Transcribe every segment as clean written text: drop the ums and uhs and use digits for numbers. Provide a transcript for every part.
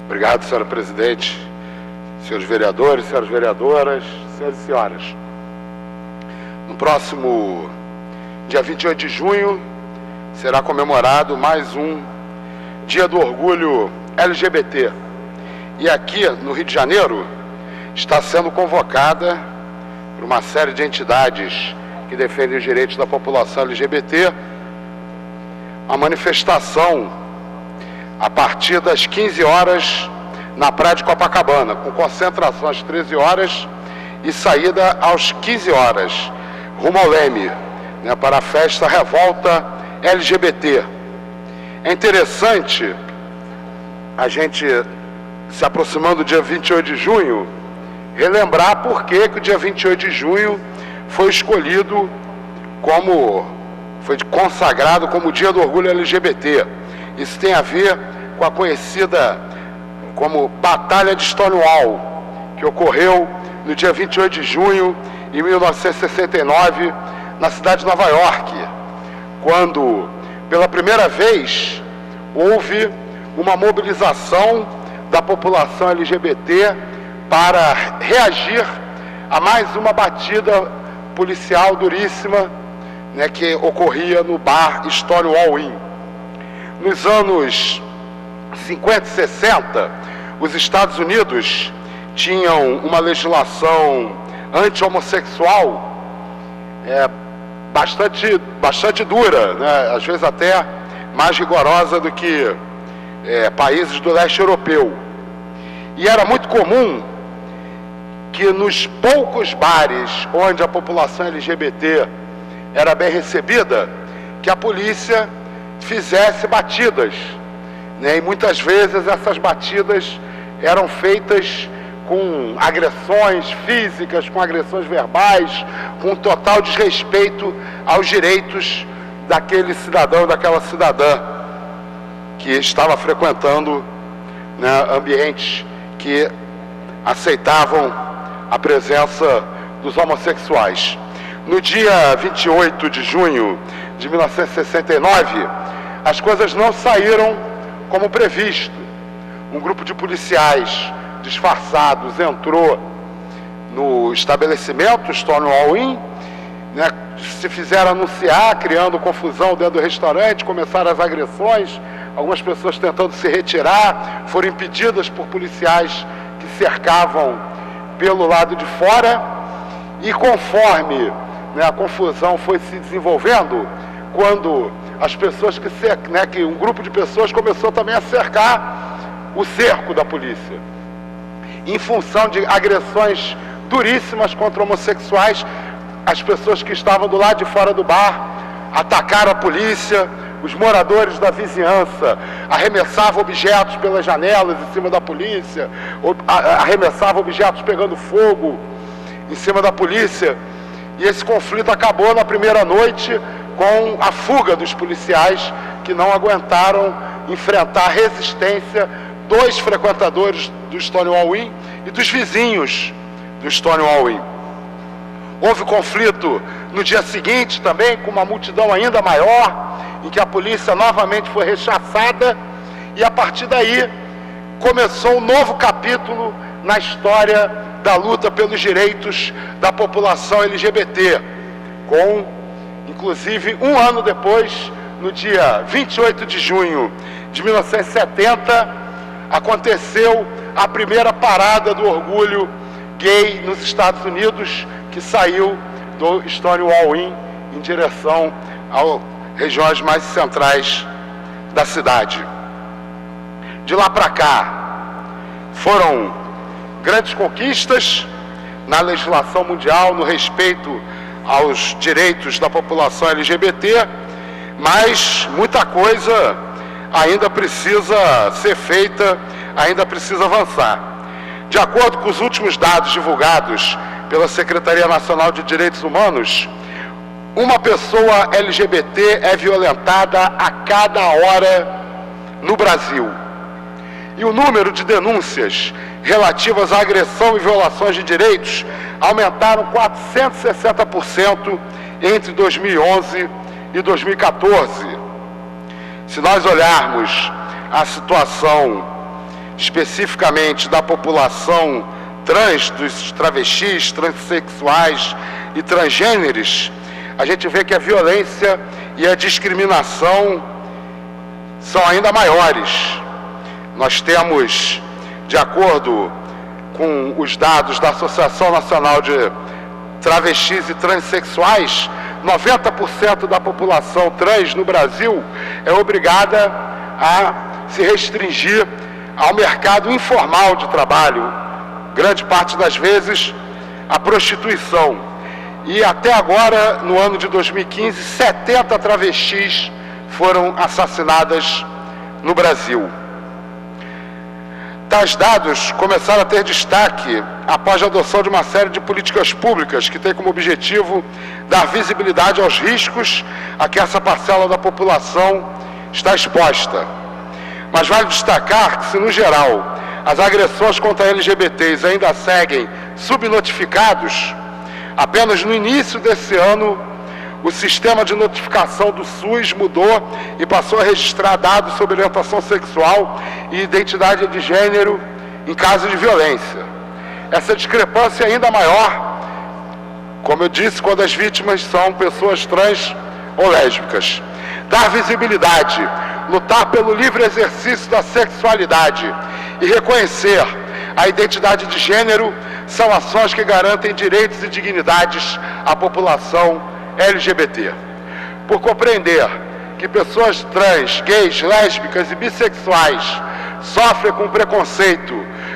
Obrigado, senhora presidente, senhores vereadores, senhoras vereadoras, senhores e senhoras. No próximo dia 28 de junho será comemorado mais um Dia do Orgulho LGBT. E aqui no Rio de Janeiro está sendo convocada por uma série de entidades que defendem os direitos da população LGBT uma manifestação a partir das 15 horas na Praia de Copacabana, com concentração às 13 horas e saída às 15 horas, rumo ao Leme, para a festa Revolta LGBT. É interessante a gente, se aproximando do dia 28 de junho, relembrar por que o dia 28 de junho foi escolhido foi consagrado como Dia do Orgulho LGBT. Isso tem a ver com a conhecida como Batalha de Stonewall, que ocorreu no dia 28 de junho de 1969, na cidade de Nova York, quando, pela primeira vez, houve uma mobilização da população LGBT para reagir a mais uma batida policial duríssima, que ocorria no bar Stonewall Inn. Nos anos 50 e 60, os Estados Unidos tinham uma legislação anti-homossexual bastante dura, às vezes até mais rigorosa do que países do leste europeu. E era muito comum que nos poucos bares onde a população LGBT era bem recebida, que a polícia fizesse batidas, e muitas vezes essas batidas eram feitas com agressões físicas, com agressões verbais, com total desrespeito aos direitos daquele cidadão, daquela cidadã que estava frequentando ambientes que aceitavam a presença dos homossexuais. No dia 28 de junho de 1969, as coisas não saíram como previsto. Um grupo de policiais disfarçados entrou no estabelecimento Stonewall Inn, se fizeram anunciar, criando confusão dentro do restaurante, começaram as agressões, algumas pessoas tentando se retirar, foram impedidas por policiais que cercavam pelo lado de fora, e conforme a confusão foi se desenvolvendo, quando as pessoas que um grupo de pessoas começou também a cercar o cerco da polícia, em função de agressões duríssimas contra homossexuais. As pessoas que estavam do lado de fora do bar atacaram a polícia, os moradores da vizinhança arremessavam objetos pelas janelas em cima da polícia, arremessavam objetos pegando fogo em cima da polícia. E esse conflito acabou na primeira noite com a fuga dos policiais, que não aguentaram enfrentar a resistência dos frequentadores do Stonewall Inn e dos vizinhos do Stonewall Inn. Houve conflito no dia seguinte também, com uma multidão ainda maior, em que a polícia novamente foi rechaçada, e a partir daí começou um novo capítulo na história da luta pelos direitos da população LGBT, inclusive um ano depois, no dia 28 de junho de 1970, aconteceu a primeira parada do orgulho gay nos Estados Unidos, que saiu do Stonewall Inn em direção às regiões mais centrais da cidade. De lá para cá, foram grandes conquistas na legislação mundial, no respeito aos direitos da população LGBT, mas muita coisa ainda precisa ser feita, ainda precisa avançar. De acordo com os últimos dados divulgados pela Secretaria Nacional de Direitos Humanos, uma pessoa LGBT é violentada a cada hora no Brasil. E o número de denúncias relativas à agressão e violações de direitos aumentaram 460% entre 2011 e 2014. Se nós olharmos a situação especificamente da população trans, dos travestis, transexuais e transgêneros, a gente vê que a violência e a discriminação são ainda maiores. Nós temos, de acordo com os dados da Associação Nacional de Travestis e Transsexuais, 90% da população trans no Brasil é obrigada a se restringir ao mercado informal de trabalho, grande parte das vezes a prostituição. E até agora, no ano de 2015, 70 travestis foram assassinadas no Brasil. Tais dados começaram a ter destaque após a adoção de uma série de políticas públicas que tem como objetivo dar visibilidade aos riscos a que essa parcela da população está exposta. Mas vale destacar que, se no geral as agressões contra LGBTs ainda seguem subnotificados, apenas no início desse ano o sistema de notificação do SUS mudou e passou a registrar dados sobre orientação sexual e identidade de gênero em caso de violência. Essa discrepância é ainda maior, como eu disse, quando as vítimas são pessoas trans ou lésbicas. Dar visibilidade, lutar pelo livre exercício da sexualidade e reconhecer a identidade de gênero são ações que garantem direitos e dignidades à população LGBT. Por compreender que pessoas trans, gays, lésbicas e bissexuais sofrem com preconceito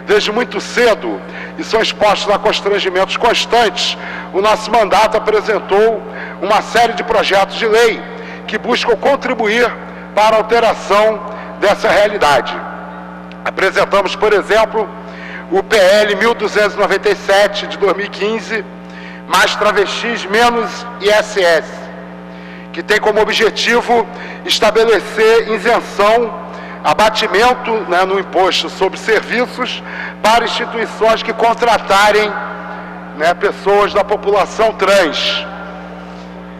desde muito cedo e são expostos a constrangimentos constantes, o nosso mandato apresentou uma série de projetos de lei que buscam contribuir para a alteração dessa realidade. Apresentamos, por exemplo, o PL 1297 de 2015, Mais Travestis, Menos ISS, que tem como objetivo estabelecer isenção, abatimento no imposto sobre serviços para instituições que contratarem pessoas da população trans.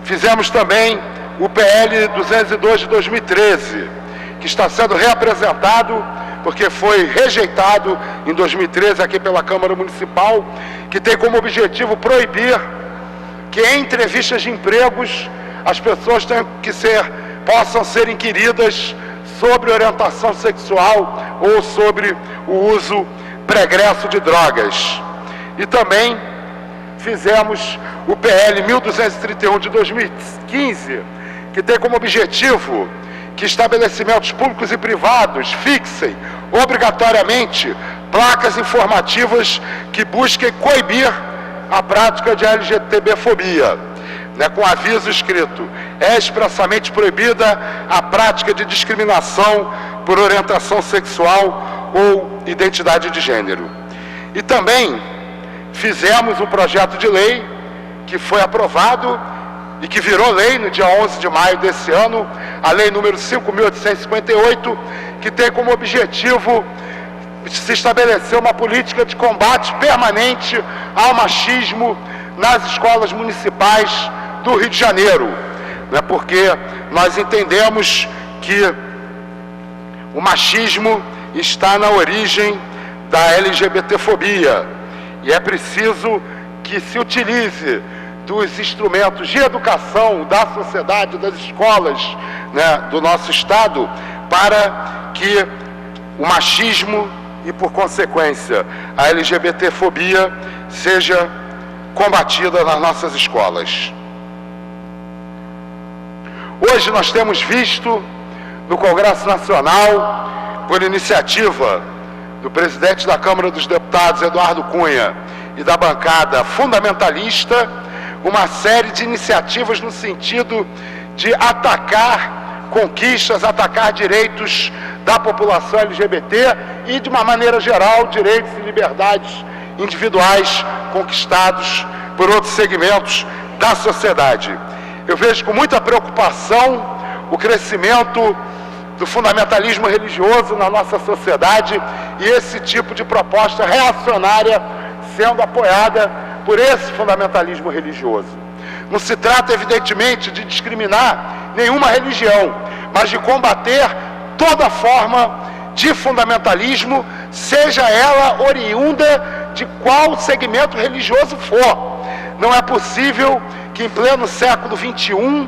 Fizemos também o PL 202 de 2013, que está sendo reapresentado porque foi rejeitado em 2013 aqui pela Câmara Municipal, que tem como objetivo proibir que em entrevistas de empregos as pessoas possam ser inquiridas sobre orientação sexual ou sobre o uso pregresso de drogas. E também fizemos o PL 1231 de 2015, que tem como objetivo que estabelecimentos públicos e privados fixem obrigatoriamente placas informativas que busquem coibir a prática de LGBTfobia, com aviso escrito: é expressamente proibida a prática de discriminação por orientação sexual ou identidade de gênero. E também fizemos um projeto de lei que foi aprovado e que virou lei no dia 11 de maio desse ano, a lei número 5.858, que tem como objetivo se estabelecer uma política de combate permanente ao machismo nas escolas municipais do Rio de Janeiro, porque nós entendemos que o machismo está na origem da LGBTfobia e é preciso que se utilize dos instrumentos de educação da sociedade, das escolas do nosso Estado, para que o machismo e, por consequência, a LGBTfobia seja combatida nas nossas escolas. Hoje nós temos visto no Congresso Nacional, por iniciativa do presidente da Câmara dos Deputados, Eduardo Cunha, e da bancada fundamentalista, uma série de iniciativas no sentido de atacar conquistas, atacar direitos da população LGBT e, de uma maneira geral, direitos e liberdades individuais conquistados por outros segmentos da sociedade. Eu vejo com muita preocupação o crescimento do fundamentalismo religioso na nossa sociedade e esse tipo de proposta reacionária sendo apoiada por esse fundamentalismo religioso. Não se trata, evidentemente, de discriminar nenhuma religião, mas de combater toda forma de fundamentalismo, seja ela oriunda de qual segmento religioso for. Não é possível que em pleno século XXI,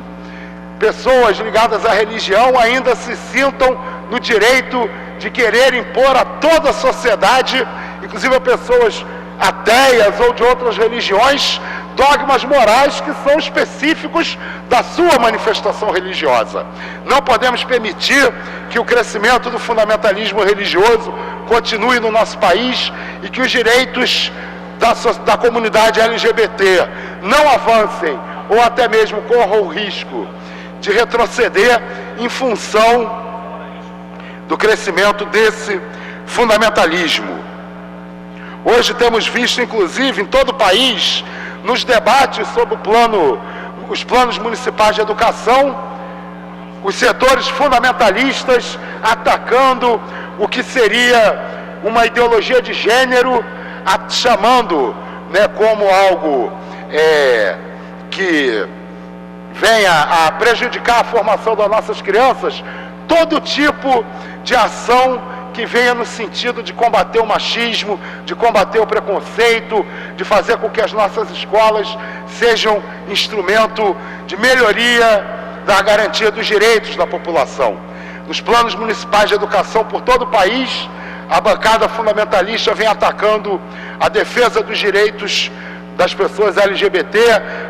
pessoas ligadas à religião ainda se sintam no direito de querer impor a toda a sociedade, inclusive a pessoas ateias ou de outras religiões, dogmas morais que são específicos da sua manifestação religiosa. Não podemos permitir que o crescimento do fundamentalismo religioso continue no nosso país e que os direitos da comunidade LGBT não avancem ou até mesmo corram o risco de retroceder em função do crescimento desse fundamentalismo. Hoje temos visto, inclusive, em todo o país, nos debates sobre os planos municipais de educação, os setores fundamentalistas atacando o que seria uma ideologia de gênero, chamando, como algo que venha a prejudicar a formação das nossas crianças, todo tipo de ação que venha no sentido de combater o machismo, de combater o preconceito, de fazer com que as nossas escolas sejam instrumento de melhoria da garantia dos direitos da população. Nos planos municipais de educação por todo o país, a bancada fundamentalista vem atacando a defesa dos direitos das pessoas LGBT,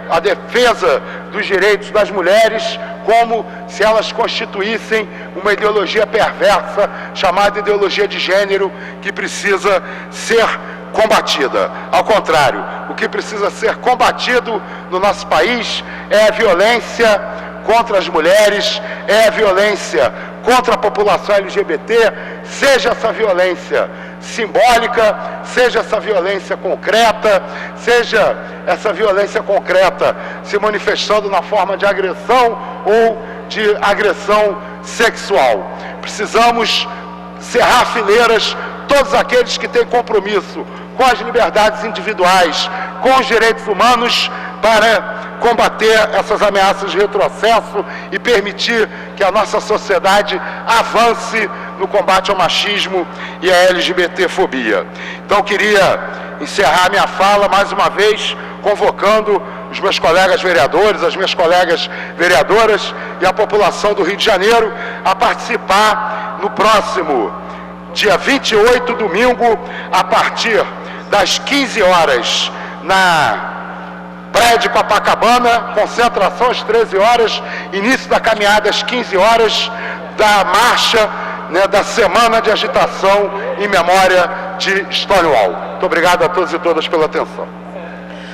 a defesa dos direitos das mulheres, como se elas constituíssem uma ideologia perversa, chamada ideologia de gênero, que precisa ser combatida. Ao contrário, o que precisa ser combatido no nosso país é a violência contra as mulheres, é a violência contra a população LGBT, seja essa violência simbólica, seja essa violência concreta, seja essa violência concreta se manifestando na forma de agressão ou de agressão sexual. Precisamos cerrar fileiras todos aqueles que têm compromisso com as liberdades individuais, com os direitos humanos, para combater essas ameaças de retrocesso e permitir que a nossa sociedade avance no combate ao machismo e à LGBTfobia. Então, queria encerrar minha fala mais uma vez convocando os meus colegas vereadores, as minhas colegas vereadoras e a população do Rio de Janeiro a participar no próximo dia 28, domingo, a partir das 15 horas, na Praia de Copacabana, concentração às 13 horas, início da caminhada às 15 horas, da marcha, da Semana de Agitação em memória de Stonewall. Muito obrigado a todos e todas pela atenção.